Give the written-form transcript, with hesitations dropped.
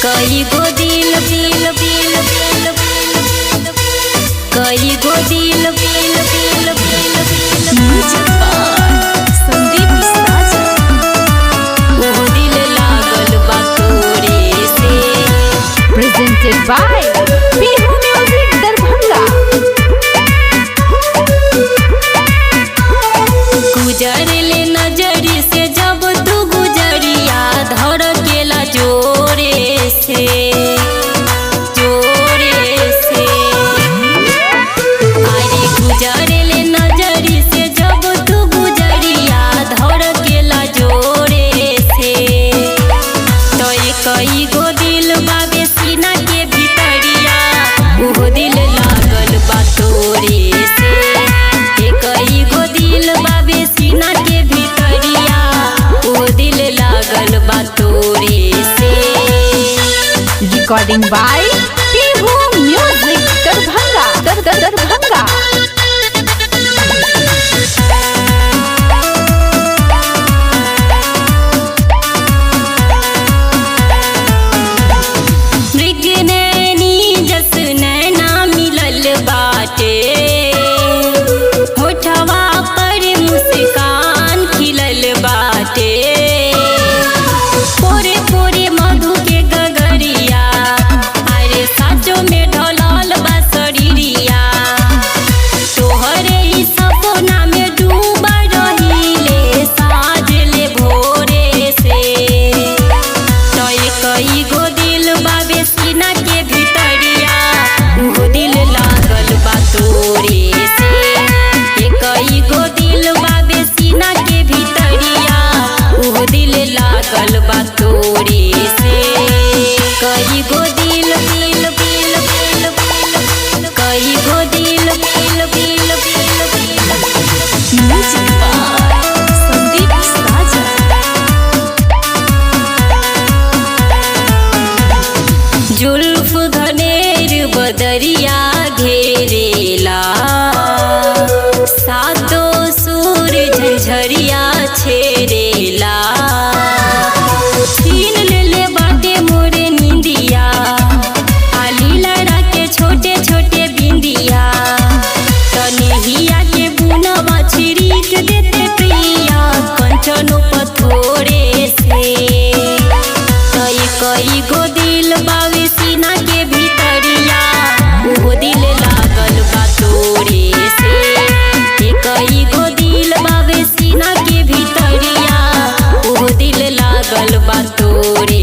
कई गो दिल दिल दिल दिल कई गो दिल दिल दिल दिल संदीप साजा वो दिल लागल बा तोरे से। Presented by Bihu Music Darbhanga। गुजर ले नजर से जब तू गुजरिया धर केला जोरे से जोरे से। अरे गुजर ले नजर से जब तू गुजरिया धर केला जोरे से। तो कई गो दिल बाबे सीना के भीतरिया वो दिल लागल बा तोरे से। कई गो दिल बाबे सीना के भीतरिया वो दिल लागल बा तोरे से। Recording by Bihu Music Darbhanga। Darbhanga। मृग नैनी जस नैना मिलल बाटे होठवा पर मुस्कान खिलल बाटे। पोरे पोरे मधु के गगरिया अरे साचो में ढलल बा शरीरिया। तोहरे ही सपना में डूबा रहिले साँझ ले भोरे से। तो कई गो दिल बाबे सीना के भीतरिया वो दिल लागल बा तोरे से। कई गो दिल बाबे सीना के भीतरिया वो दिल लागल बा तोरे से। कई गो दिल दिल दिल दिल कई गो दिल दिल दिल संदीप साजा जुल्फ घनेर बदरिया घेरेला सातो सूर झरिया छेड़ेला। छीन ले बाटे मोरे निंदिया आली लड़ा के छोटे छोटे बिंदिया। तनिहिया के बुनवा छिड़क देते प्रिया कंचनो पथोरे से। कई गो दिल बावे सीना के भीतरिया वो दिल लागल बा तोरे से। कई गो दिल बावे सीना के भीतरिया वो दिल लागल बा तोरे